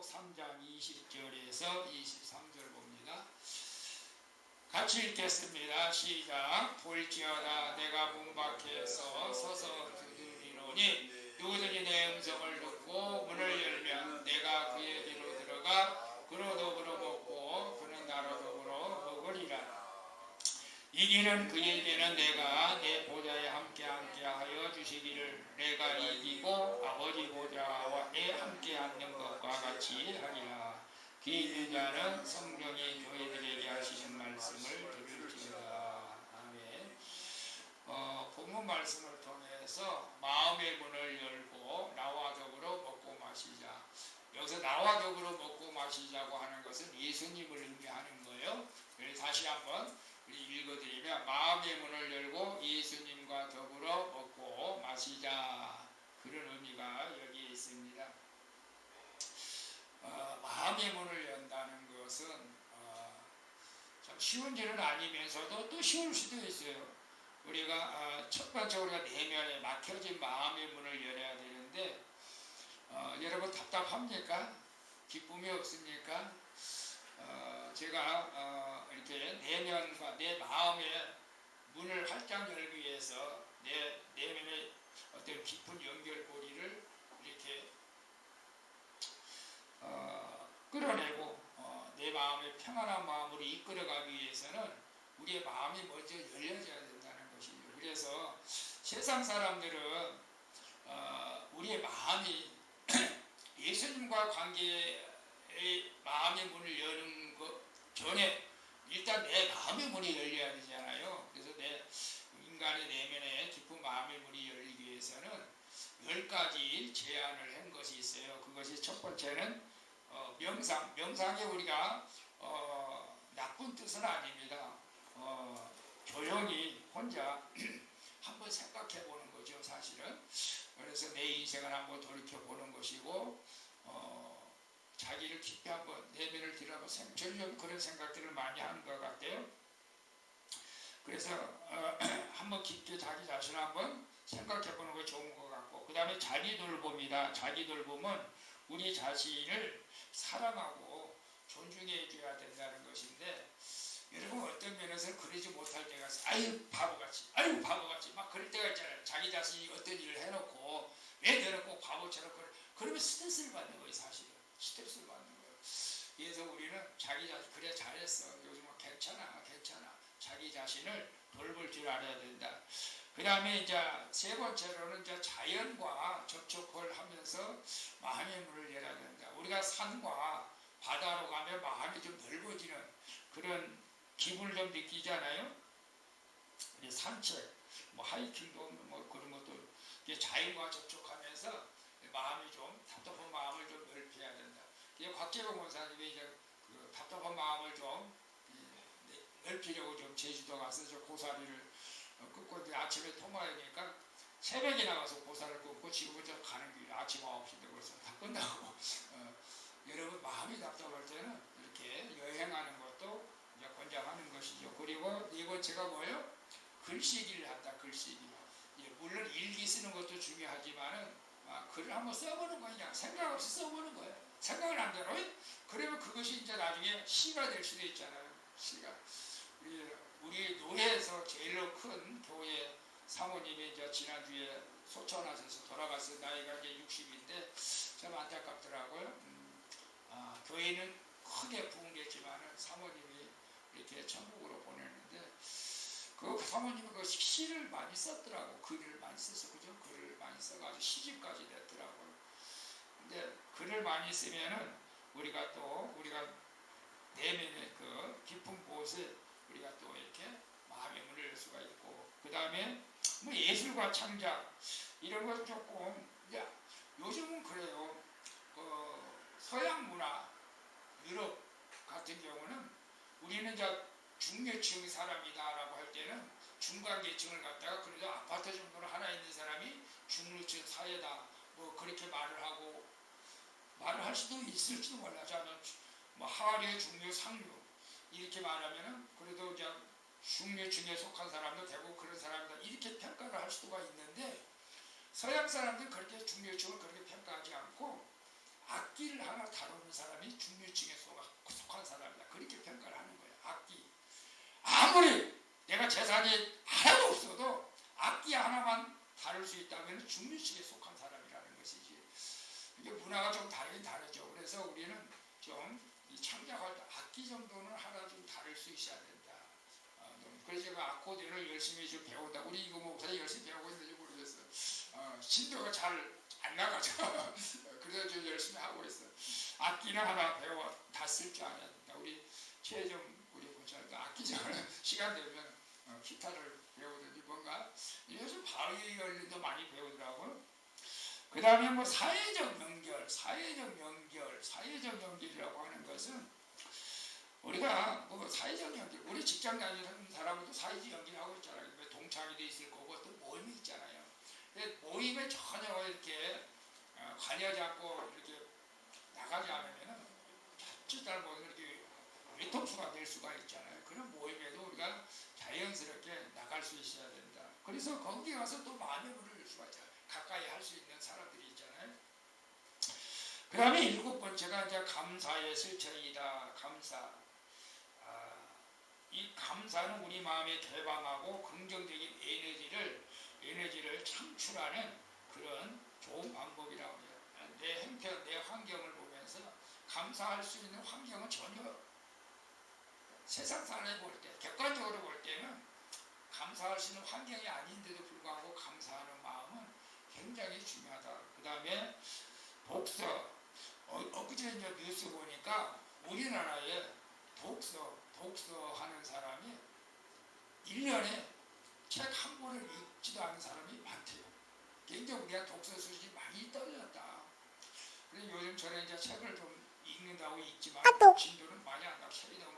계시록 3장 20절에서 23절 봅니다. 같이 읽겠습니다. 시작. 볼지어다 내가 문 밖에서 서서 두드리노니 누구든지 내 음성을 듣고 문을 열면 내가 그의 뒤로 들어가 그로 더불어 먹고 그는 나로 더불어 먹으리라. 이기는 그에게는 내가 내 보좌에 함께 하여 주시기를 내가 이기고 아버지 보좌에 함께 앉는 것과 같이 하리라. 귀 있는 자는 성령이 교회들에게 하시는 말씀을 들을지어다. 아멘. 본문 말씀을 통해서 마음의 문을 열고 나와 더불어 먹고 마시자. 여기서 나와 더불어 먹고 마시자고 하는 것은 예수님을 의미하는 거예요. 그래서 다시 한번 읽어드리면 마음의 문을 열고 예수님과 더불어 먹고 마시자. 그런 의미가 여기에 있습니다. 마음의 문을 연다는 것은 참 쉬운 일은 아니면서도 또 쉬울 수도 있어요. 우리가 첫 번째 우리가 내면에 막혀진 마음의 문을 열어야 되는데 여러분 답답합니까? 기쁨이 없습니까? 제가 이렇게 내면과 내 마음의 문을 활짝 열기 위해서 내 내면의 어떤 깊은 연결고리를 이렇게 끌어내고 내 마음의 평안한 마음으로 이끌어가기 위해서는 우리의 마음이 먼저 열려져야 된다는 것이죠. 그래서 세상 사람들은 우리의 마음이 예수님과 관계의 마음의 문을 여는 것 전에 일단 내 마음의 문이 열려야 되잖아요. 그래서 내 인간의 내면에 깊은 마음의 문이 열리기 위해서는 10가지 제안을 한 것이 있어요. 그것이 첫 번째는 명상. 명상에 우리가 나쁜 뜻은 아닙니다. 조용히 혼자 한번 생각해 보는 거죠, 사실은. 그래서 내 인생을 한번 돌이켜 보는 것이고 자기를 깊이 한번 내면을 들여다보고 저는 그런 생각들을 많이 하는 것 같아요. 그래서 한번 깊게 자기 자신을 한번 생각해 보는 거 좋은 것 같고, 그 다음에 자기 돌봄이다. 자기 돌봄은 우리 자신을 사랑하고 존중해 줘야 된다는 것인데, 여러분 어떤 면에서 그러지 못할 때가 있어요. 아유 바보같이 막 그럴 때가 있잖아요. 자기 자신이 어떤 일을 해놓고 왜 너는 꼭 바보처럼 그러면 스트레스를 받는 거예요. 사실은 스트레스를 받는 거예요. 그래서 우리는 자기 자신 그래 잘했어 요즘은 괜찮아 자기 자신을 돌볼 줄 알아야 된다. 그 다음에 이제 세 번째로는 이제 자연과 접촉을 하면서 마음의 문을 열어야 된다. 우리가 산과 바다로 가면 마음이 좀 넓어지는 그런 기분을 좀 느끼잖아요. 산책, 하이킹도 그런 것도 자연과 접촉하면서 마음이 좀 답답한 마음을 좀 넓혀야 된다. 곽재봉 원사님이 이제 그 답답한 마음을 좀 넓히려고 좀 제주도 가서 저 고사리를 끊고 이제 아침에 통화하니까 새벽에 나가서 고사를 끊고 지금은 저 가는 길 아침 9시인데 벌써 다 끝나고 여러분 마음이 답답할 때는 이렇게 여행하는 것도 이제 권장하는 것이죠. 그리고 네 번째가 뭐예요? 글쓰기를 한다. 글쓰기. 물론 일기 쓰는 것도 중요하지만은 글을 한번 써보는 거야. 그냥 생각 없이 써보는 거예요. 생각을 안 들어. 그러면 그것이 이제 나중에 시가 될 수도 있잖아요. 시가. 우리 노예에서 제일로 큰 교회 사모님이 이제 지난주에 소천하셔서 돌아가서 나이가 이제 60인데 참 안타깝더라고요. 교회는 크게 부흥됐지만은 사모님이 이렇게 천국으로 보냈는데 그 사모님은 그 시를 많이 썼더라고. 글을 많이 써서 그죠? 글을 많이 써가지고 시집까지 냈더라고요. 근데 글을 많이 쓰면은 우리가 내면의 그 깊은 곳에 우리가 또 이렇게 마음의 문을 열 수가 있고, 그 다음에 예술과 창작 이런 것 조금 요즘은 그래요. 서양 문화 유럽 같은 경우는 우리는 이제 중계층 사람이다라고 할 때는 중간 계층을 갖다가 그래도 아파트 정도는 하나 있는 사람이 중류층 사회다 그렇게 말을 할 수도 있을지도 몰라. 자면 하류, 중류, 상류 이렇게 말하면은 그래도 이제 중류층에 속한 사람도 되고 그런 사람이다 이렇게 평가를 할 수가 있는데, 서양 사람들은 그렇게 중류층을 그렇게 평가하지 않고 악기를 하나 다루는 사람이 중류층에 속한 사람이다. 그렇게 평가를 하는 거예요. 악기. 아무리 내가 재산이 하나도 없어도 악기 하나만 다룰 수 있다면 중류층에 속한 사람이라는 것이지. 이게 문화가 좀 다르긴 다르죠. 그래서 우리는 좀 창작할 때 악기 정도는 하나 좀 다룰 수 있어야 된다. 그래서 제가 아코디언을 열심히 좀 배운다. 우리 이거 뭐 열심히 배우고 있는지 모르겠어요. 신도가 잘 안 나가죠. 그래서 좀 열심히 하고 있어요. 악기는 하나 배워 다 쓸 줄 알아야 된다. 우리 최혜정 우리 보시니까 악기 전에 시간 되면 기타를 배우든지 뭔가 요즘 바이올린도 많이 배우더라고요. 그 다음에 뭐 사회적 연결이라고 하는 것은 우리가 뭐 사회적 연결, 우리 직장 다니는 사람도 사회적 연결하고 있잖아요. 동창회도 있을 거고 또 모임이 있잖아요. 근데 모임에 전혀 이렇게 관여하지 않고 이렇게 나가지 않으면 자칫 잘못하면 이렇게 외통수가 될 수가 있잖아요. 그런 모임에도 우리가 자연스럽게 나갈 수 있어야 된다. 그래서 거기 가서 또 마음의 문을 열 수가 있잖아요. 가까이 할 수 있는 사람들이 있잖아요. 그 다음에 7번째가 이제 감사의 실천이다. 감사. 이 감사는 우리 마음에 개방하고 긍정적인 에너지를 창출하는 그런 좋은 방법이라고 해요. 내 행태, 내 환경을 보면서 감사할 수 있는 환경은 전혀 세상사람이 볼 때, 객관적으로 볼 때는 감사할 수 있는 환경이 아닌데도 불구하고 감사하는 마음은 굉장히 중요하다. 그 다음에 독서. 엊그제 이제 뉴스 보니까 우리나라에 독서하는 사람이 1년에 책 한 권을 읽지도 않은 사람이 많대요. 굉장히 우리가 독서 수준이 많이 떨어졌다. 그래서 요즘 저는 이제 책을 좀 읽는다고 읽지만 진도는 많이 안 나고 책이 너무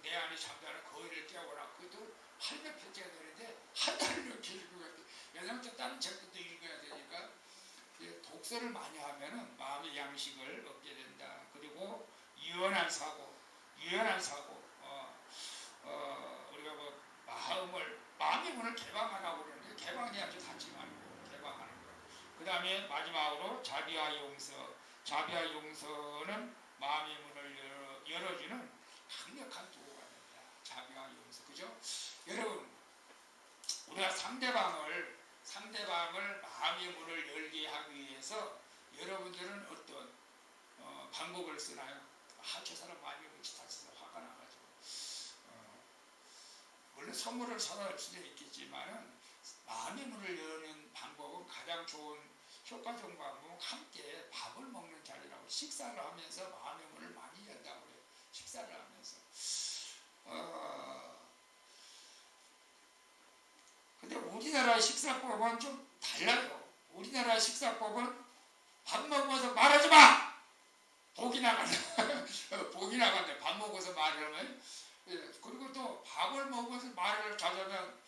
내 안에 잠자는 거위를 깨워라. 그것도 800편째가 되는데 한 달을 이렇게 읽고 갔대. 왜냐면 또 다른 책도 읽어야 되니까 독서를 많이 하면은 마음의 양식을 얻게 된다. 그리고 유연한 사고. 우리가 뭐 마음의 문을 개방 안 하고 그러는데 개방이 아주 닫지 말고 개방하는 거. 그 다음에 마지막으로 자비와 용서는 마음의 문을 열어주는 강력한 도구가 됩니다. 자비와 용서, 그죠? 여러분, 우리가 상대방을 마음의 문을 열게 하기 위해서 여러분들은 어떤 방법을 쓰나요? 저 사람 마음의 문이 닫혀서 화가 나가지고 물론 선물을 사줄 수도 있겠지만은 마음의 문을 여는 방법은 가장 좋은 효과적인 방법은 함께 밥을 먹는 자리라고 식사를 하면서 마음의 문을 많이 연다고 그래요. 식사를 하면서. 근데 우리나라 식사법은 좀 달라요. 우리나라 식사법은 밥 먹어서 말하지 마! 복이 나간다. 밥 먹어서 말하면. 그리고 또 밥을 먹어서 말을 자자면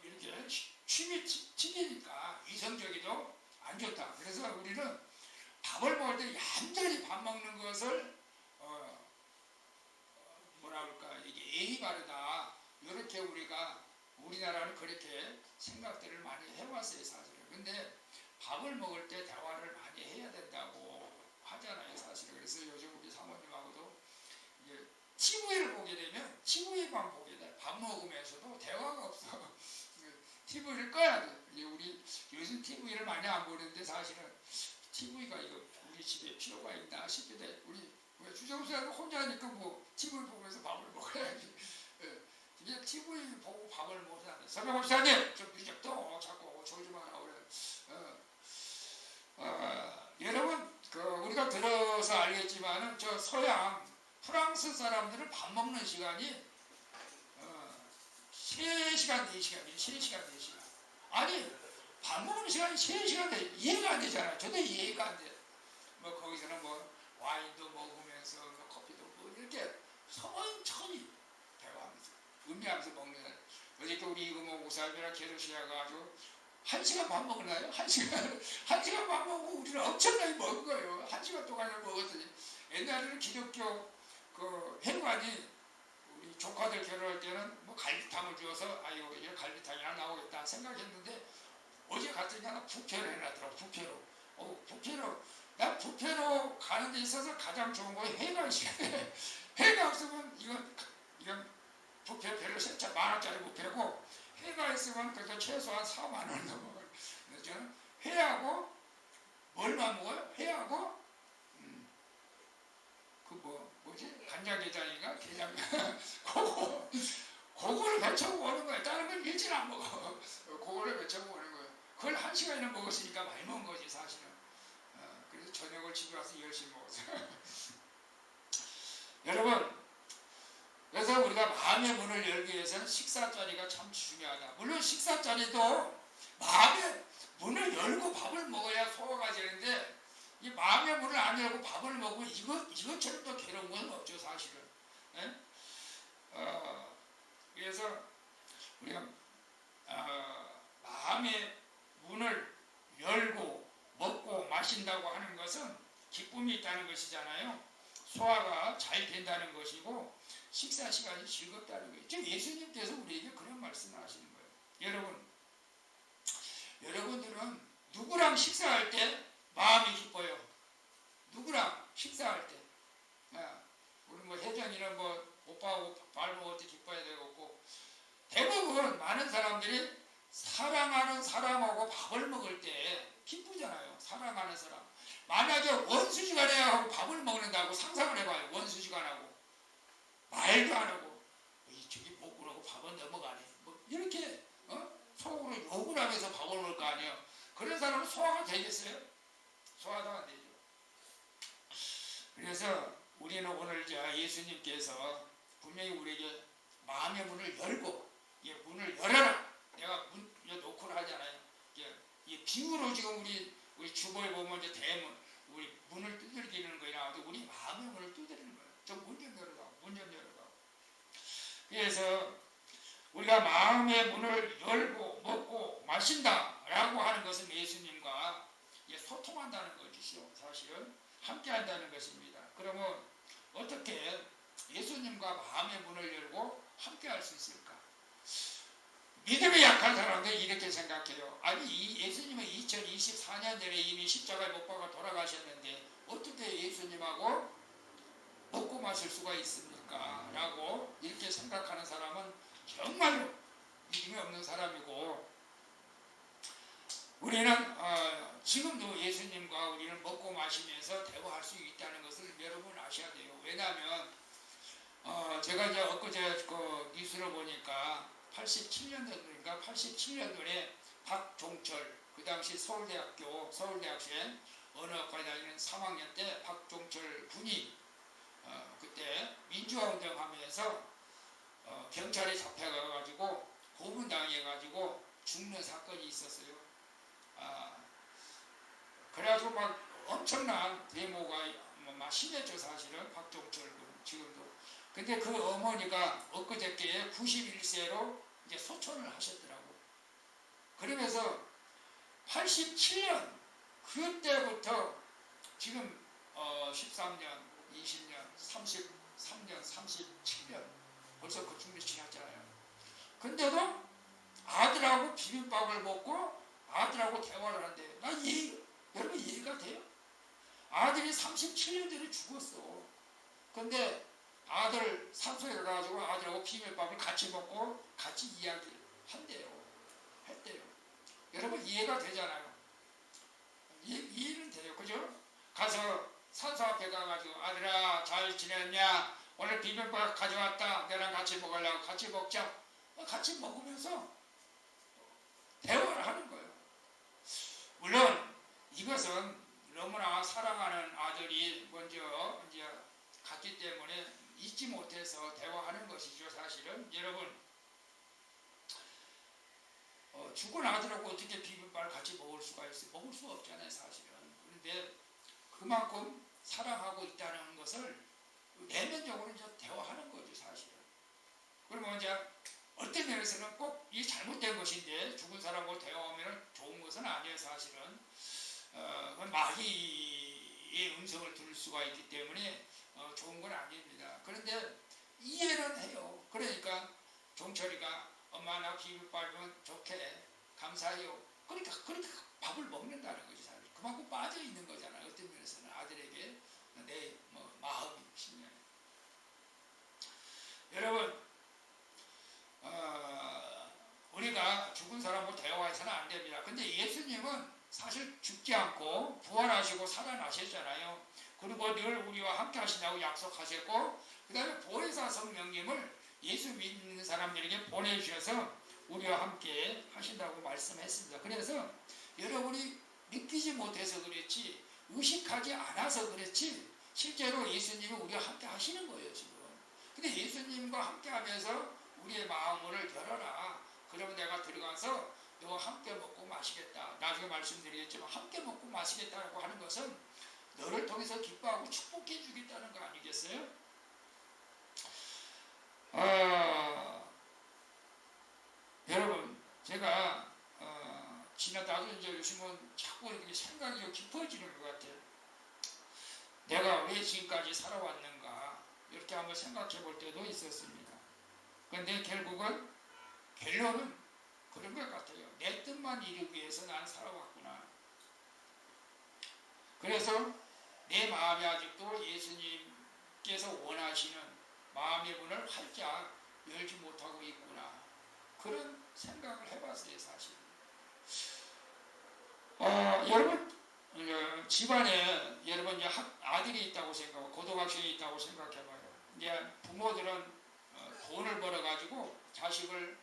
이렇게 침이 튀기니까 이성적이도 안 좋다. 그래서 우리는 밥을 먹을 때 얌전히 밥 먹는 것을 뭐라 그럴까, 이게 예의 바르다. 이렇게 우리나라는 그렇게 생각들을 많이 해왔어요, 사실은. 근데 밥을 먹을 때 대화를 많이 해야 된다고 하잖아요, 사실은. 그래서 요즘 우리 사모님하고도 이제 TV를 보게 되면 TV만 보게 돼. 밥 먹으면서도 대화가 없어. TV를 꺼야 돼. 우리 요즘 TV를 많이 안 보는데 사실은 TV가 우리 집에 필요가 있나 싶기도 해. 우리 주정수는 혼자니까 뭐 TV 보면서 밥을 먹어야지. 이게 TV 보고 밥을 먹어야 돼. 서명 목사님 좀 늦었다. 자꾸 졸지 마라 그래. 여러분 우리가 들어서 알겠지만은 저 서양 프랑스 사람들은 밥 먹는 시간이 3시간, 4시간. 아니, 밥 먹는 시간이 3시간 돼. 이해가 안 되잖아요. 저도 이해가 안 돼. 뭐, 거기서는 뭐, 와인도 먹으면서, 뭐, 커피도 뭐, 이렇게 천천히 대화하면서, 음미하면서 먹는 거예요. 어저께 우리 이거 뭐, 목사님이랑 개도시해가지고, 1시간 밥 먹나요? 1시간 밥 먹고 우리는 엄청나게 먹은 거예요. 1시간 동안을 먹었더니, 옛날에는 기독교 혈관이 우리 조카들 결혼할 때는 뭐 갈비탕을 주어서 아이고 이제 갈비탕이나 나오겠다 생각했는데 어제 갔더니 하나 부페로 해놨더라고. 부페로 난 부페로 가는 데 있어서 가장 좋은 거 회가 있어야 돼. 회가 없으면 이건 부페 별로 세차 10,000원짜리 부페고, 회가 있으면 그래도 최소한 40,000원 넘어가요. 그래서 저는 회하고 뭘만 먹어요? 회하고 뭐지? 간장게장인가? 게장 그거를 배쳐고 오는 거예요. 다른 건 일찍 안 먹어. 그거를 배쳐고 오는 거예요. 그걸 1시간이나 먹었으니까 많이 먹은 거지 사실은. 그래서 저녁을 집에 와서 열심히 먹었어요. 여러분, 그래서 우리가 마음의 문을 열기 위해서는 식사 자리가 참 중요하다. 물론 식사 자리도 마음의 문을 열고 밥을 먹어야 소화가 되는데, 이 마음의 문을 안 열고 밥을 먹고 이것처럼 더 괴로운 건 없죠 사실은. 예? 그래서 우리가 마음의 문을 열고 먹고 마신다고 하는 것은 기쁨이 있다는 것이잖아요. 소화가 잘 된다는 것이고 식사 시간이 즐겁다는 거예요. 지금 예수님께서 우리에게 그런 말씀을 하시는 거예요. 여러분들은 누구랑 식사할 때 마음이 기뻐요? 누구랑 식사할 때? 우리 뭐 혜정이는 뭐 오빠하고 밥 먹을 때 기뻐야 되겠고, 대부분 많은 사람들이 사랑하는 사람하고 밥을 먹을 때 기쁘잖아요. 사랑하는 사람. 만약에 원수지간하고 밥을 먹는다고 상상을 해봐요. 원수지간하고 말도 안 하고 저기 먹고 나고 밥은 넘어가네. 뭐 이렇게 속으로 욕을 하면서 밥을 먹을 거 아니에요. 그런 사람은 소화가 되겠어요? 소화도 안 되죠. 그래서 우리는 오늘 예수님께서 분명히 우리에게 마음의 문을 열고, 문을 열어라. 내가 문 놓고 하잖아요. 이 비유로 지금 우리 주보에 보면 이제 대문, 우리 문을 두드리는 거에 나와도 우리 마음의 문을 두드리는 거예요. 저 문 좀 열어라, 문 좀 열어라. 그래서 우리가 마음의 문을 열고 먹고 마신다라고 하는 것은 예수님과 소통한다는 것이죠. 사실은 함께 한다는 것입니다. 그러면 어떻게 예수님과 마음의 문을 열고 함께 할 수 있을까? 믿음이 약한 사람들은 이렇게 생각해요. 아니, 이 예수님은 2024년도에 이미 십자가에 못 박아 돌아가셨는데 어떻게 예수님하고 먹고 마실 수가 있습니까? 라고 이렇게 생각하는 사람은 정말로 믿음이 없는 사람이고, 우리는 지금도 예수님과 우리는 먹고 마시면서 대화할 수 있다는 것을 여러분 아셔야 돼요. 왜냐하면 제가 이제 엊그제 그 뉴스를 보니까 87년도인가 87년도에 박종철, 그 당시 서울대학생 언어학과에 다니는 3학년 때 박종철 군이 그때 민주화운동하면서 경찰에 잡혀가가지고 고문당해가지고 죽는 사건이 있었어요. 그래가지고 막 엄청난 데모가 막 심했죠 사실은. 박종철 군 지금도. 근데 그 어머니가 엊그저께 91세로 이제 소천을 하셨더라고. 그러면서 87년 그때부터 지금 13년, 20년, 33년, 37년 벌써 그쯤이 지났잖아요. 근데도 아들하고 비빔밥을 먹고 아들하고 대화를 하는데 여러분 이해가 돼요? 아들이 37년 전에 죽었어. 근데 아들 산소에 가가지고 아들하고 비빔밥을 같이 먹고 같이 이야기를 했대요. 여러분 이해가 되잖아요. 이해는 돼요. 그죠? 가서 산소 앞에 가가지고 아들아 잘 지냈냐? 오늘 비빔밥 가져왔다. 너랑 같이 먹으려고. 같이 먹자. 같이 먹으면서 대화를 하는 거예요. 물론 이것은 너무나 사랑하는 아들이 먼저 이제 갔기 때문에 잊지 못해서 대화하는 것이죠. 사실은 여러분 죽은 아들하고 어떻게 비빔밥을 같이 먹을 수가 있어요? 먹을 수가 없잖아요 사실은. 그런데 그만큼 사랑하고 있다는 것을 내면적으로 이제 대화하는 거죠 사실은. 그러면 이제 어떤 면에서는 꼭 이 잘못된 것인데 죽은 사람하고 대화하면 좋은 것은 아니에요 사실은. 마귀의 음성을 들을 수가 있기 때문에 좋은 건 아닙니다. 그런데 이해는 해요. 그러니까 종철이가 엄마 나 비빔밥이면 좋게 감사해요. 그러니까 밥을 먹는다는 거지 사실. 그만큼 빠져 있는 거잖아요. 어떤 면에서는 아들에게 됩니다. 근데 예수님은 사실 죽지 않고 부활하시고 살아나셨잖아요. 그리고 늘 우리와 함께 하신다고 약속하셨고, 그 다음에 보혜사 성령님을 예수 믿는 사람들에게 보내주셔서 우리와 함께 하신다고 말씀했습니다. 그래서 여러분이 믿기지 못해서 그렇지, 의식하지 않아서 그렇지, 실제로 예수님이 우리와 함께 하시는 거예요, 지금. 근데 예수님과 함께 하면서 우리의 마음을 열어라. 그러면 내가 들어가서 너와 함께 먹고 마시겠다. 나중에 말씀드리겠지만 함께 먹고 마시겠다고 하는 것은 너를 통해서 기뻐하고 축복해 주겠다는 거 아니겠어요? 여러분, 제가 지나다가 이제 요즘은 자꾸 이렇게 생각이 깊어지는 것 같아요. 내가 왜 지금까지 살아왔는가 이렇게 한번 생각해 볼 때도 있었습니다. 그런데 결론은 그런 것 같아요. 내 뜻만 이루기 위해서 난 살아왔구나. 그래서 내 마음이 아직도 예수님께서 원하시는 마음의 문을 활짝 열지 못하고 있구나. 그런 생각을 해봤어요, 사실. 여러분, 집안에 여러분 이제 아들이 있다고 생각하고 고등학생이 있다고 생각해봐요. 이제 부모들은 돈을 벌어가지고 자식을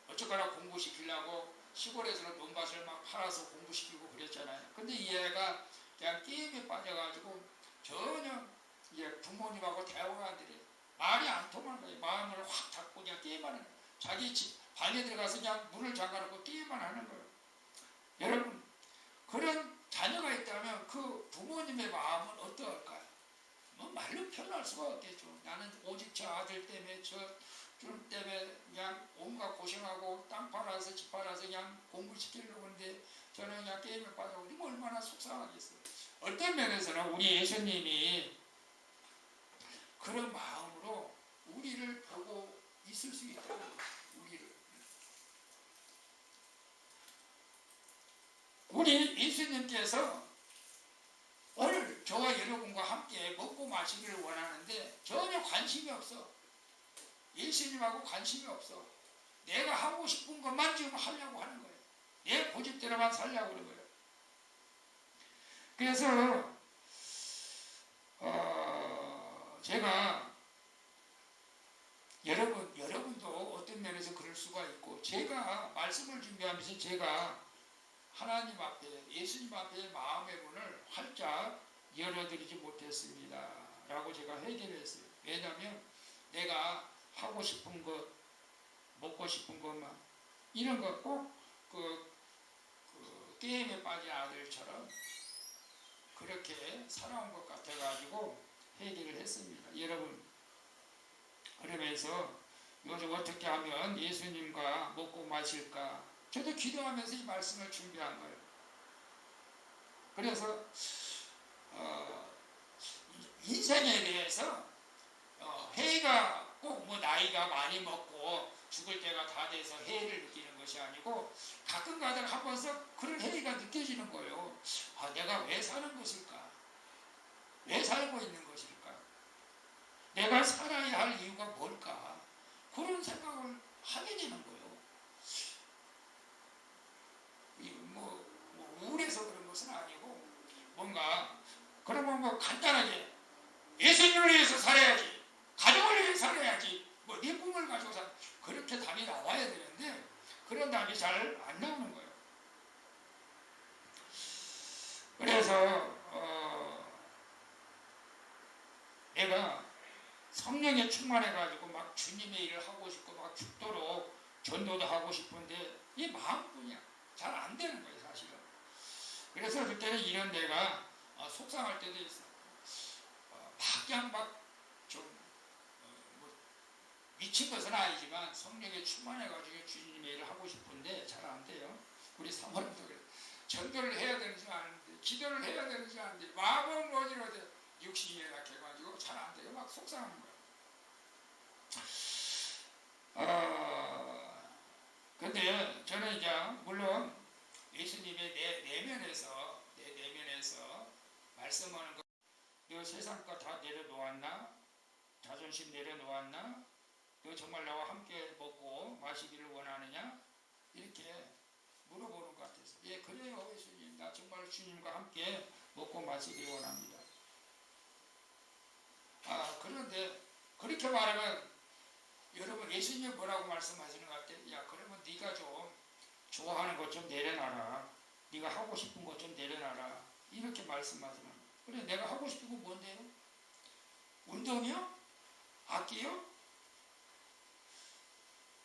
어쨌거나 공부시키려고 시골에서는 논밭을 막 팔아서 공부시키고 그랬잖아요. 근데 이 애가 그냥 게임에 빠져가지고 전혀 이제 부모님하고 대화가 안 되래. 말이 안 통하는 거예요. 마음을 확 닫고 그냥 게임하는 거예요. 자기 집 방에 들어가서 그냥 문을 잠가놓고 게임만 하는 거예요. 여러분, 그런 자녀가 있다면 그 부모님의 마음은 어떨까요? 뭐 말로 표현할 수가 없겠죠. 나는 오직 저 아들 때문에 저 때문에 그냥 온갖 고생하고 땅 팔아서 집 팔아서 그냥 공부시키려고 하는데 저는 그냥 게임에 빠져고 그러면 얼마나 속상하겠어요. 어떤 면에서는 우리 예수님이 그런 마음으로 우리를 보고 있을 수 있다고. 우리 예수님께서 오늘 저와 여러분과 함께 먹고 마시기를 원하는데 전혀 관심이 없어. 예수님하고 관심이 없어. 내가 하고 싶은 것만 지금 하려고 하는 거예요. 내 고집대로만 살려고 그런 거예요. 그래서 제가 여러분도 어떤 면에서 그럴 수가 있고, 제가 말씀을 준비하면서 제가 하나님 앞에, 예수님 앞에 마음의 문을 활짝 열어드리지 못했습니다 라고 제가 회개를 했어요. 왜냐하면 내가 하고 싶은 것, 먹고 싶은 것만, 이런 것 꼭 게임에 빠진 아들처럼 그렇게 살아온 것 같아가지고 회개를 했습니다. 여러분, 그러면서 요즘 어떻게 하면 예수님과 먹고 마실까? 저도 기도하면서 이 말씀을 준비한 거예요. 그래서 인생에 대해서 회의가 꼭 뭐 나이가 많이 먹고 죽을 때가 다 돼서 회의를 느끼는 것이 아니고 가끔 가다가 한 번씩 그런 회의가 느껴지는 거예요. 내가 왜 사는 것일까? 왜 살고 있는 것일까? 내가 살아야 할 이유가 뭘까? 그런 생각을 하게 되는 거예요. 우울해서 그런 것은 아니고, 뭔가 그러면 뭐 간단하게 예수님을 위해서 살아야지, 가정을 위해서 살아야지, 뭐 네 꿈을 가지고 그렇게 답이 나와야 되는데 그런 답이 잘 안 나오는 거예요. 그래서 내가 성령에 충만해가지고 막 주님의 일을 하고 싶고 막 죽도록 전도도 하고 싶은데 이 마음뿐이야. 잘 안 되는 거예요, 사실은. 그래서 그때는 이런 내가 속상할 때도 있어. 그냥 막 좀 미친 것은 아니지만 성령에 충만해가지고 주님의 일을 하고 싶은데 잘 안 돼요. 우리 사모님도 그래. 전도를 해야 되는지 아는데, 기도를 해야 되는지 아는데, 마음은 어지러워 육신이 연락해가지고 잘 안 돼요. 막 속상한 거예요. 근데 저는 이제 물론 예수님의 내 내면에서 말씀하는 것, 너 세상 거 다 내려놓았나? 자존심 내려놓았나? 너 정말 나와 함께 먹고 마시기를 원하느냐? 이렇게 물어보는 것 같아서 예 그래요 예수님 나 정말 주님과 함께 먹고 마시길 원합니다. 그런데 그렇게 말하면 여러분 예수님 뭐라고 말씀하시는 것 같아요? 야 그러면 네가 좀 좋아하는 것 좀 내려놔라. 네가 하고 싶은 것 좀 내려놔라. 이렇게 말씀하시는. 그래 내가 하고 싶은 건 뭔데요? 운동이요? 악기요?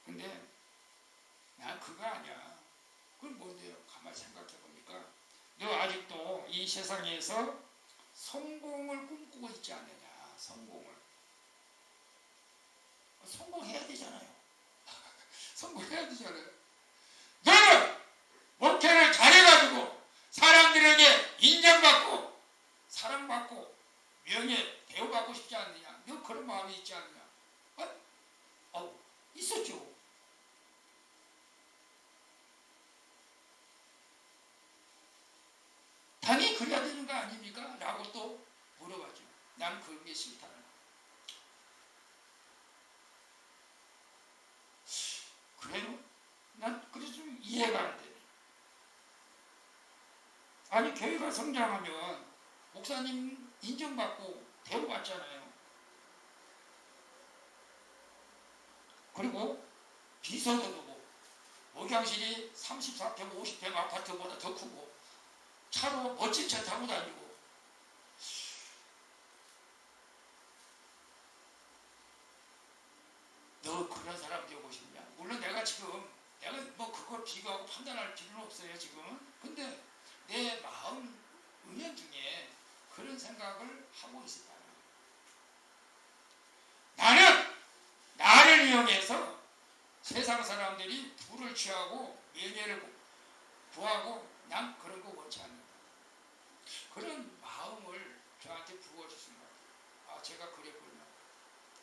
근데 난 그거 아니야. 그건 뭔데요? 가만히 생각해 보니까 너 아직도 이 세상에서 성공을 꿈꾸고 있지 않느냐. 성공해야 되잖아요. 성공해야 되잖아요. 너는 목회를 잘해가지고 사람들에게 인정받고 사랑받고 명예 대우받고 싶지 않느냐. 너 그런 마음이 있지 않느냐. 있었죠. 당연히 그래야 되는 거 아닙니까? 라고 또 물어봐죠. 난 그런 게 싫다는 거. 그래요? 난 그래서 좀 이해가 안 돼. 아니 교회가 성장하면 목사님 인정받고 대우받잖아요. 그리고 비서도 두고 목양실이 34평 50평 아파트보다 더 크고 차로 멋진 차 타고 다니고 너 그런 사람 되고 싶냐? 물론 내가 뭐 그걸 비교하고 판단할 필요는 없어요 지금은. 근데 내 마음 은연 중에 그런 생각을 하고 있었다. 나는 나를 이용해서 세상 사람들이 부를 취하고 명예를 구하고 난 그런 거 원치 않는다. 그런 마음을 저한테 부어주신 거예요. 제가 그랬군요.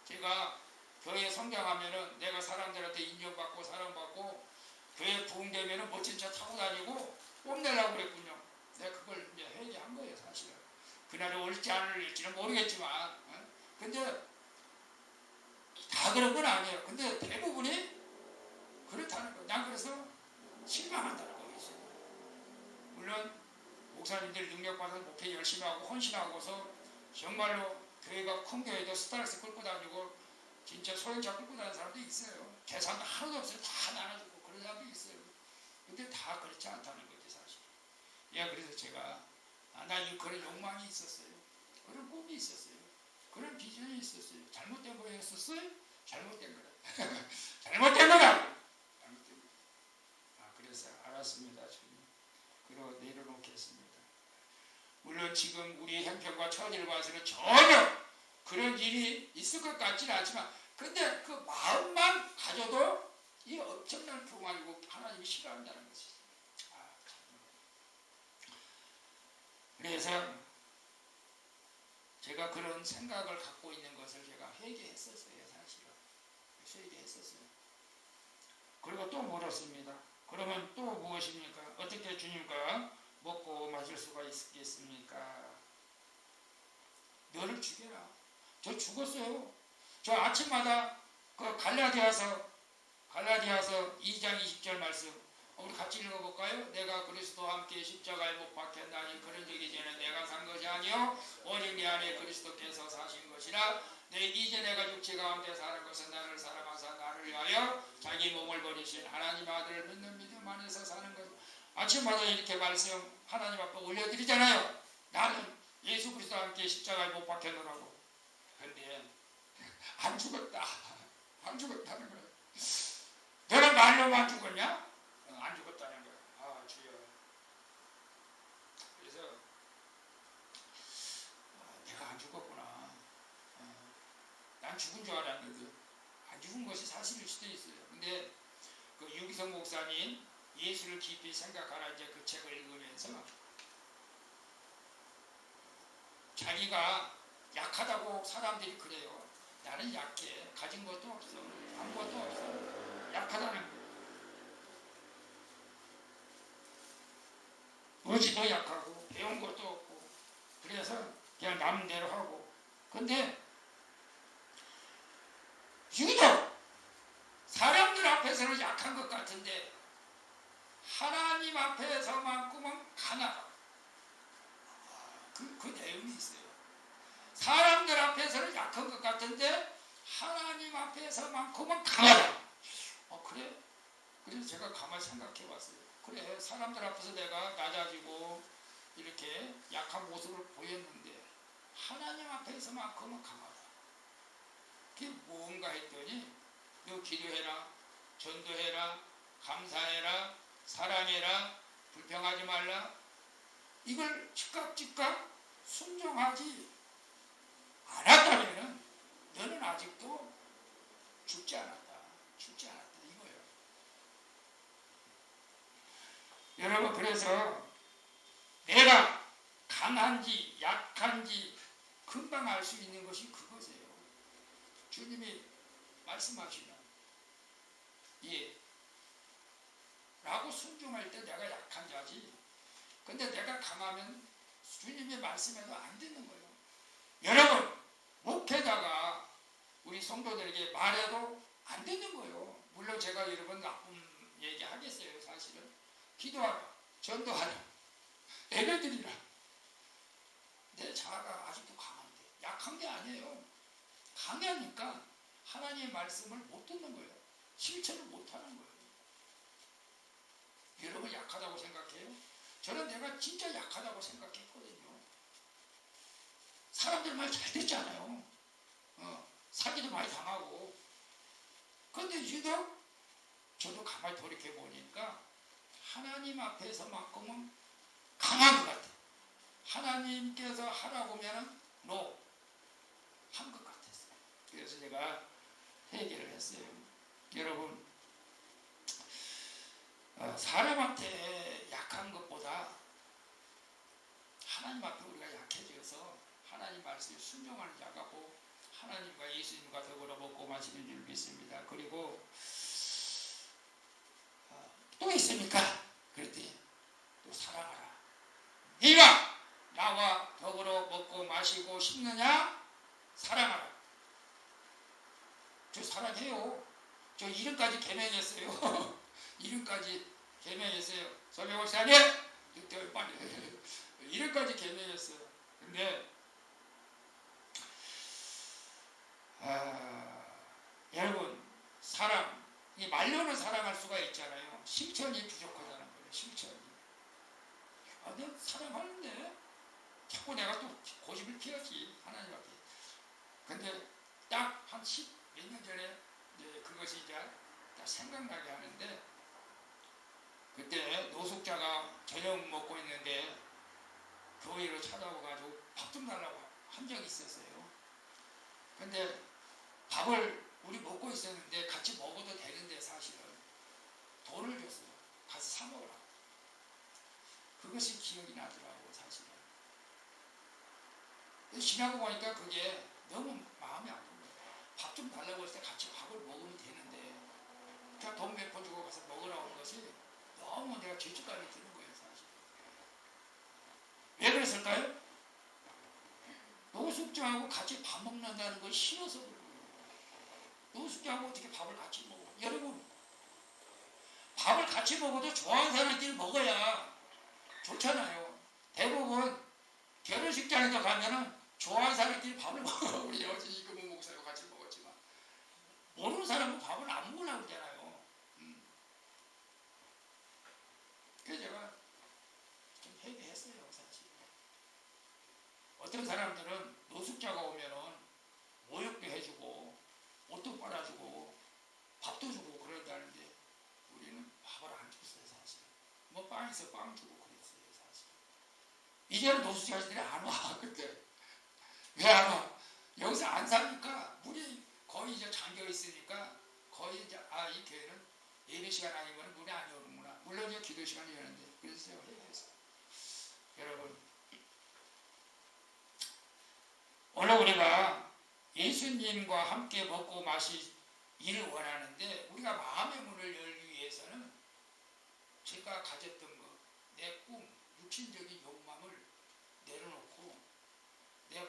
제가 교회 성장하면은 내가 사람들한테 인정받고 사랑받고 교회 부흥되면은 멋진 차 타고 다니고 뽐내려고 그랬군요. 내가 그걸 이제 회개한 거예요 사실은. 그날이 올지 안 올지는 모르겠지만 근데 다 그런 건 아니에요. 근데 대부분이 그렇다는 거예요. 난 그래서 실망한다는 거예요. 물론 목사님들이 능력받아서 목회 열심히 하고 헌신하고서 정말로 교회가 큰 교회도 스타렉스 끌고 다니고 진짜 소형차 끌고 다니는 사람도 있어요. 재산도 하나도 없어요. 다 나눠주고 그런 사람도 있어요. 근데 다 그렇지 않다는 거지 사실. 그래서 제가 난 그런 욕망이 있었어요. 그런 꿈이 있었어요. 그런 비전이 있었어요. 잘못된 거였었어요? 잘못된 거라. 잘못된 거라. 그래서 알았습니다. 그리고 내려놓겠습니다. 물론 지금 우리 형편과 처지를 봐서는 전혀 그런 일이 있을 것 같지는 않지만 근데 그 마음만 가져도 이 엄청난 평화이고 하나님이 싫어한다는 것이죠. 그래서 제가 그런 생각을 갖고 있는 것을 제가 회개했었어요. 사실은 회개했었어요. 그리고 또 물었습니다. 그러면 또 무엇입니까? 어떻게 주님과 먹고 마실 수가 있겠습니까? 너를 죽여라. 저 죽었어요. 저 아침마다 그 갈라디아서 2장 20절 말씀 우리 같이 읽어볼까요? 내가 그리스도와 함께 십자가에 못 박혔나니 그런 적이 전에 내가 산 것이 아니요 오직 내 안에 그리스도께서 사신 것이라. 이제 내가 육체 가운데 사는 것은 나를 사랑하사 나를 위하여 자기 몸을 버리신 하나님 아들을 믿는 믿음 안에서 사는 것. 아침마다 이렇게 말씀 하나님 앞에 올려드리잖아요. 나는 예수 그리스도와 함께 십자가에 못 박혔노라고. 근데 안 죽었다. 안 죽었다는 거예요. 너는 말로만 죽었냐? 안 죽었다는 거예요. 주여. 그래서 내가 안 죽었구나. 난 죽은 줄 알았는데 안 죽은 것이 사실일 수도 있어요. 근데 그 유기성 목사님 예수를 깊이 생각하라 이제 그 책을 읽으면서 자기가 약하다고 사람들이 그래요. 나는 약해. 가진 것도 없어. 아무것도 없어. 약하다는 거예요. 의지도 약하고 배운 것도 없고 그래서 그냥 남대로 하고. 근데 유독 사람들 앞에서는 약한 것 같은데 하나님 하나님 앞에서만큼은 강하다. 그 내용이 있어요. 사람들 앞에서는 약한 것 같은데 하나님 앞에서만큼은 강하다. 그래? 그래서 제가 가만히 생각해 봤어요. 그래, 사람들 앞에서 내가 낮아지고 이렇게 약한 모습을 보였는데 하나님 앞에서만큼은 강하다. 그게 뭔가 했더니 너 기도해라, 전도해라, 감사해라, 사랑해라, 불평하지 말라. 이걸 즉각 순종하지 않았다면 너는 아직도 죽지 않았다. 이거예요. 여러분, 그래서 내가 강한지 약한지 금방 알 수 있는 것이 그것이에요. 주님이 말씀하시면 예 라고 순종할 때 내가 약한 자지, 근데 내가 강하면 주님의 말씀에도 안 듣는 거예요. 여러분, 목회자가 우리 성도들에게 말해도 안 듣는 거예요. 물론 제가 여러분 나쁜 얘기 하겠어요. 사실은 기도하라, 전도하라, 예배드리라. 내 자아가 아직도 강한데, 약한 게 아니에요. 강하니까 하나님의 말씀을 못 듣는 거예요. 실천을 못 하는 거예요. 여러분 약하다고 생각해요? 저는 내가 진짜 약하다고 생각했거든요. 사람들 말 잘 듣잖아요. 사기도 많이 당하고. 근데 유독 저도 가만히 돌이켜 보니까 하나님 앞에서만큼은 강한 것 같아요. 하나님께서 하라고 하면은 노 한 것 같았어요. 그래서 제가 회개를 했어요. 여러분, 사람한테 약한 것보다 하나님 앞에 우리가 약해져서 하나님 말씀에 순종하는 자가 꼭 하나님과 예수님과 더불어 먹고 마시는 줄 믿습니다. 그리고 또 있습니까? 그랬더니 또 사랑하라. 네가 나와 더불어 먹고 마시고 싶느냐? 사랑하라. 저 사랑해요. 저 이름까지 개명했어요. 이름까지 개명했어요. 설명목사님 빨리 이름까지 개명했어요. 근데 여러분, 사랑이 말로는 사랑할 수가 있잖아요. 실천이 부족하다는 거예요. 실천이. 내가 사랑하는데 자꾸 내가 또 고집을 피웠지, 하나님 앞에. 근데 딱 한 10몇 년 전에 그것이 이제 딱 생각나게 하는데, 그때 노숙자가 저녁 먹고 있는데 교회로 찾아와가지고 밥 좀 달라고 한 적이 있었어요. 근데 밥을 우리 먹고 있었는데 같이 먹어도 되는데 사실은 돈을 줬어요. 가서 사 먹으라고. 그것이 기억이 나더라고요, 사실은. 지나고 보니까 그게 너무 마음이 아픈 거예요. 밥 좀 달라고 했을 때 같이 밥을 먹으면 되는데 그냥 돈 몇 푼 주고 가서 먹으라고 하는 것이 너무 내가 죄책감이 드는 거예요, 사실. 왜 그랬을까요? 노숙자하고 같이 밥 먹는다는 걸 싫어서 그런 거예요. 노숙자하고 어떻게 밥을 같이 먹어? 여러분, 밥을 같이 먹어도 좋아하는 사람끼리 먹어야 좋잖아요. 대부분 결혼식장에서 가면은 좋아하는 사람끼리 밥을 먹어. 우리 어제 이금훈 목사와 같이 먹었지만 모르는 사람은 밥을 안 먹으려고 그러잖아요. 그래서 제가 좀 회개했어요, 사실. 어떤 사람들은 노숙자가 오면은 모욕도 해주고 옷도 빨아주고 밥도 주고 그런다는데 우리는 밥을 안 줬어요, 사실. 뭐 빵 있어 빵 주고 그랬어요, 사실. 이제는 노숙자들이 안 와. 그때 왜 안 와? 여기서 안 사니까 문이 거의 이제 잠겨 있으니까 거의 이제 이 교회는 예배 시간 아니면 문이 안 열는구나. 물론 이제 기도 시간이 열는데 그래서 제가 회개했어요. 여러분, 오늘 우리가 예수님과 함께 먹고 마시기를 원하는데 우리가 마음의 문을 열기 위해서는 제가 가졌던 것, 내 꿈, 육신적인 욕망을 내려놓고 내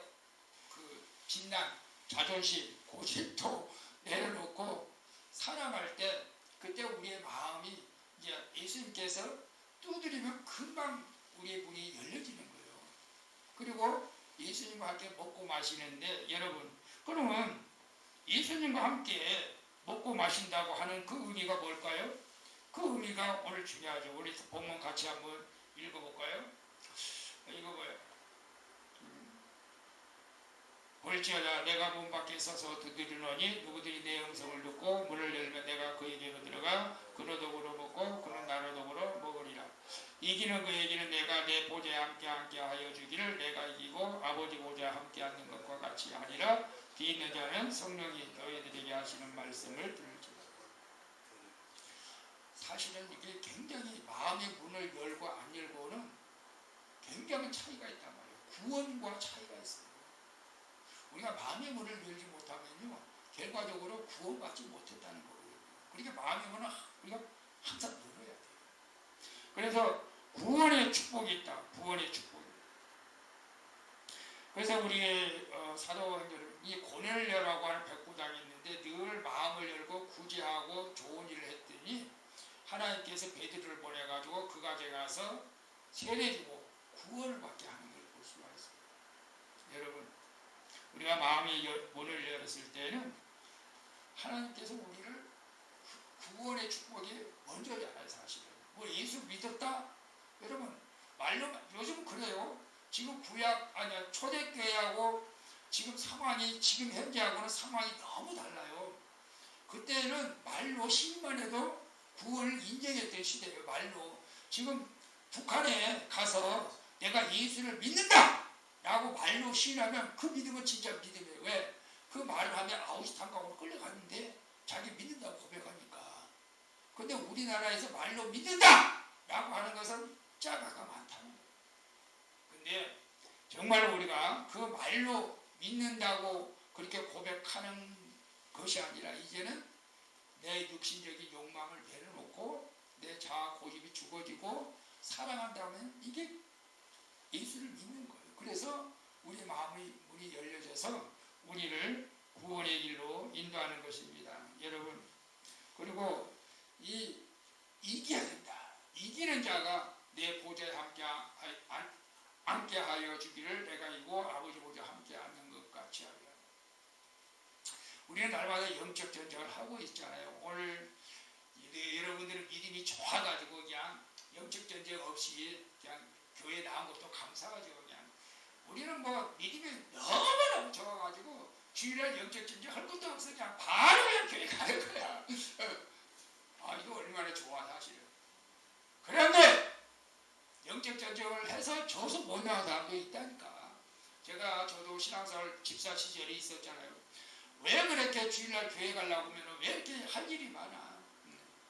그 진난, 자존심, 고집도 내려놓고 사랑할 때 그때 우리의 마음이 이제 예수님께서 두드리면 금방 우리의 문이 열려지는 거예요. 그리고 예수님과 함께 먹고 마시는데 여러분, 그러면 예수님과 함께 먹고 마신다고 하는 그 의미가 뭘까요? 그 의미가 오늘 중요하죠. 우리 본문 같이 한번 읽어볼까요? 읽어봐요. 볼지어다 내가 문 밖에 서서 두드리노니 누구들이 내 음성을 듣고 문을 열면 내가 그에게로 들어가 그로 더불어 먹고 그는 나로 더불어 먹으리라. 이기는 그에게는 내가 내 보좌에 함께 하여 주기를 내가 이기고 아버지 보좌에 함께 앉는 것과 같이 하리라. 뒤 있는 자는 성령이 너희들에게 하시는 말씀을 들을지라. 사실은 이게 굉장히 마음의 문을 열고 안 열고는 굉장한 차이가 있단 말이에요. 구원과 차이가 있어요. 우리가 마음의 문을 열지 못하면요, 결과적으로 구원받지 못했다는 거예요. 그러니까 마음의 문은 우리가 항상 열어야 돼요. 그래서 구원의 축복이 있다. 구원의 축복. 그래서 우리의 사도행전 이 고넬료라고 하는 백부장이 있는데 늘 마음을 열고 구제하고 좋은 일을 했더니 하나님께서 베드로를 보내가지고 그 가게 가서 세례주고 구원을 받게 하는 걸 볼 수가 있어요. 여러분, 우리가 마음의 문을 열었을 때는 하나님께서 우리를 구원의 축복이 먼저잖아요. 사실은 뭐 예수 믿었다? 여러분 말로 요즘 그래요. 지금 구약 아니야 초대교회하고 지금 상황이 지금 현재하고는 상황이 너무 달라요. 그때는 말로 신만 해도 구원을 인정했던 시대예요. 말로. 지금 북한에 가서 내가 예수를 믿는다! 라고 말로 시인하면 그 믿음은 진짜 믿음이에요. 왜? 그 말을 하면 아우슈탄강으로 끌려갔는데 자기 믿는다고 고백하니까. 근데 우리나라에서 말로 믿는다! 라고 하는 것은 짜가가 많다는 거예요. 근데 정말 우리가 그 말로 믿는다고 그렇게 고백하는 것이 아니라 이제는 내 육신적인 욕망을 내려놓고 내 자아 고집이 죽어지고 사랑한다면 이게 예수를 믿는 거예요. 그래서 우리 마음의 문이 열려져서 우리를 구원의 길로 인도하는 것입니다. 여러분, 그리고 이겨야 된다. 이기는 자가 내 보좌에 함께 하여 주기를 내가 이고 아버지 보좌에 함께 앉는 것 같이 하리라. 우리는 날마다 영적 전쟁을 하고 있잖아요. 오늘 여러분들은 믿음이 좋아가지고 그냥 영적 전쟁 없이 그냥 교회 나온 것도 감사하죠. 그냥 우리는 뭐 믿음이 너무너무 좋아가지고 주일날 영적 전쟁 할 것도 없어. 그냥 바로 그냥 교회 가는 거야. 아, 이거 얼마나 좋아 사실은. 그런데 영적 전쟁을 해서 져서 못 나온 사람도 있다니까. 저도 신앙생활 집사 시절이 있었잖아요. 왜 그렇게 주일날 교회 가려고 하면 왜 이렇게 할 일이 많아.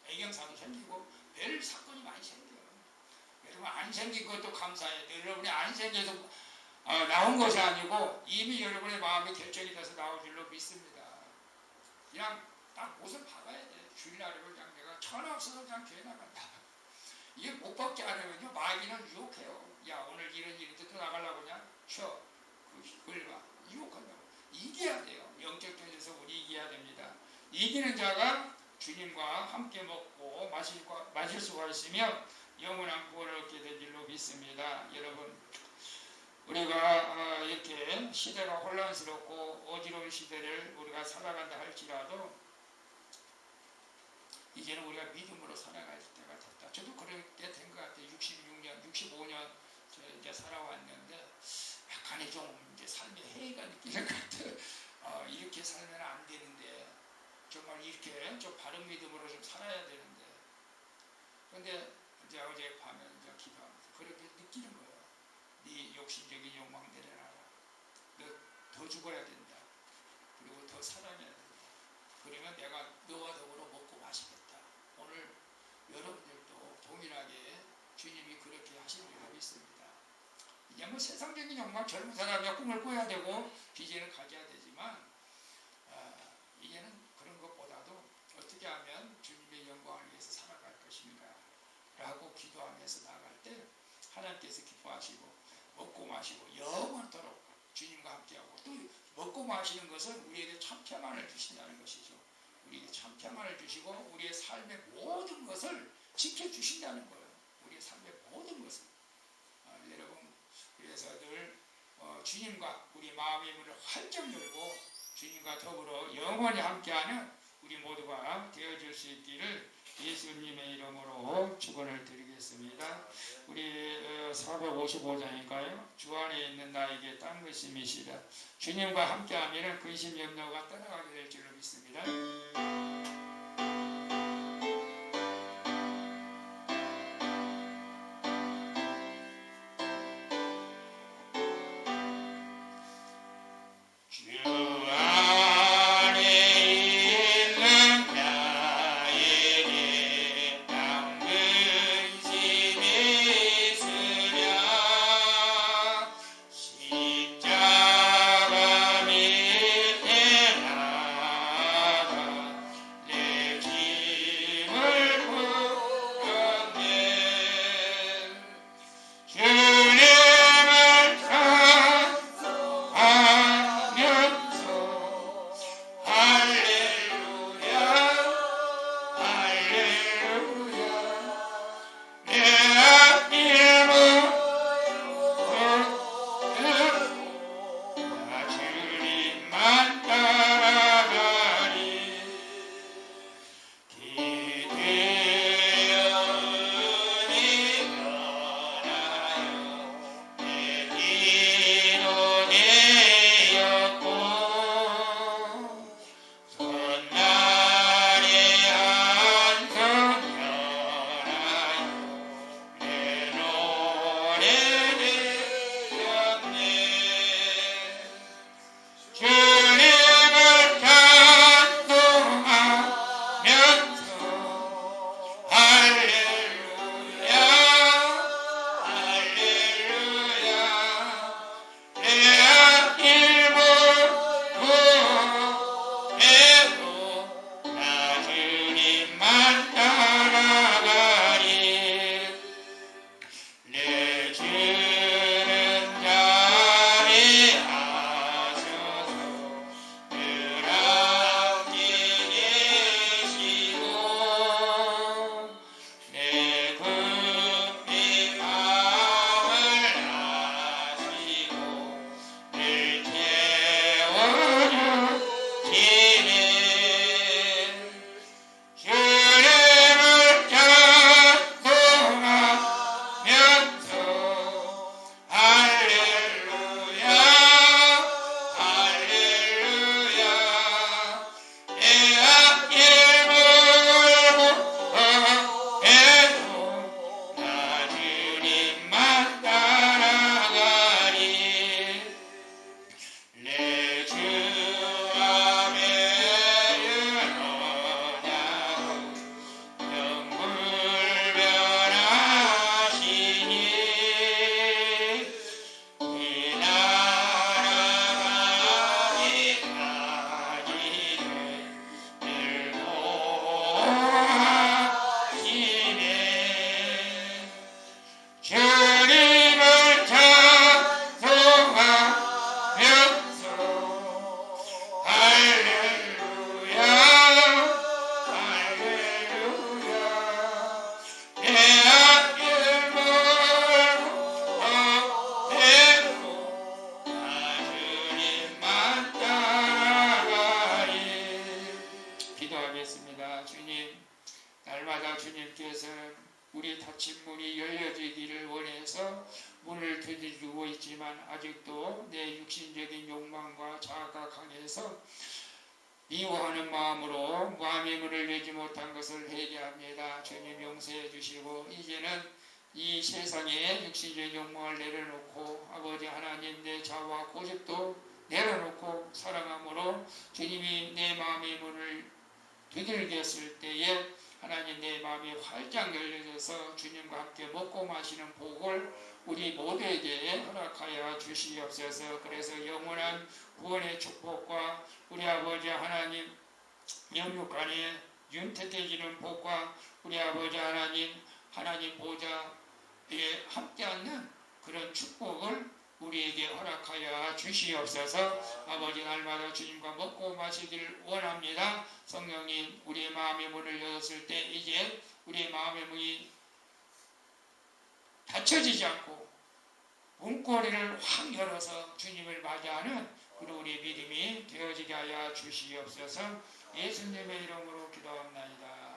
애경사도 생기고 별 사건이 많이 생겨요. 여러분 안 생긴 것도 감사해요. 여러분이 안 생겨서 나온 것이 아니고 이미 여러분의 마음이 결정이 돼서 나올 줄로 믿습니다. 그냥 딱 옷을 박아야 돼. 주일날에 그냥 내가 천하 없어서 그냥 교회 나간다. 이게 못 박지 않으면요 마귀는 유혹해요. 야 오늘 이런 일인데 또 나가려고 그냥 쉬어. 그걸 봐. 유혹한다고. 이겨야 돼요. 영적 전에서 우리 이겨야 됩니다. 이기는 자가 주님과 함께 먹고 마실 수가 있으며 영원한 구원을 얻게 될 줄로 믿습니다. 여러분, 우리가 이렇게 시대가 혼란스럽고 어지러운 시대를 우리가 살아간다 할지라도 이제는 우리가 믿음으로 살아갈 때가 됐다. 저도 그럴 때 된 것 같아요. 66년, 65년 이제 살아왔는데 약간의 좀 이제 삶의 해이가 느끼는 것 같아요. 이렇게 살면 안 되는데 정말 이렇게 좀 바른 믿음으로 좀 살아야 되는데 근데 이제 어제 밤에 이제 기도하면서 그렇게 느끼는 거예요. 네 욕심적인 욕망 내려놔라. 너 더 죽어야 된다. 그리고 더 사랑해야 된다. 그러면 내가 너와 더불어 먹고 마시겠다. 오늘 여러분들도 동일하게 주님이 그렇게 하시는 줄 믿습니다. 이제 뭐 세상적인 욕망 젊은 사람이 꿈을 꿔야 되고 비전을 가져야 되지만 이제는 그런 것보다도 어떻게 하면 주님의 영광을 위해서 살아갈 것인가 라고 기도하면서 나갈 때 하나님께서 기뻐하시고 먹고 마시고 영원토록 주님과 함께하고 또 먹고 마시는 것은 우리에게 참 평안을 주신다는 것이죠. 우리에게 참 평안을 주시고 우리의 삶의 모든 것을 지켜주신다는 거예요. 우리의 우리 삶의 모든 것을 여러분 그래서 늘 주님과 우리 마음의 문을 활짝 열고 주님과 더불어 영원히 함께하는 우리 모두가 되어질 수 있기를 예수님의 이름으로 축원을 드리겠습니다. 우리 455장인가요? 주 안에 있는 나에게 딴 것이 미시다. 주님과 함께하면 근심 염려가 떠나가게 될 줄로 믿습니다. 우리 닫힌 문이 열려지기를 원해서 문을 두드리고 있지만 아직도 내 육신적인 욕망과 자아가 강해서 미워하는 마음으로 마음의 문을 열지 못한 것을 회개합니다. 주님 용서해 주시고 이제는 이 세상에 육신적인 욕망을 내려놓고 아버지 하나님 내 자아와 고집도 내려놓고 사랑함으로 주님이 내 마음의 문을 두들겼을 때에 하나님 내 마음이 활짝 열려져서 주님과 함께 먹고 마시는 복을 우리 모두에게 허락하여 주시옵소서. 그래서 영원한 구원의 축복과 우리 아버지 하나님 영육 안에 윤택해지는 복과 우리 아버지 하나님 보좌에 함께 앉는 그런 축복을 우리에게 허락하여 주시옵소서. 아버지 날마다 주님과 먹고 마시기를 원합니다. 성령님 우리의 마음의 문을 열었을 때 이제 우리의 마음의 문이 닫혀지지 않고 문고리를 확 열어서 주님을 맞이하는 그리고 우리 믿음이 되어지게 하여 주시옵소서. 예수님의 이름으로 기도합나이다.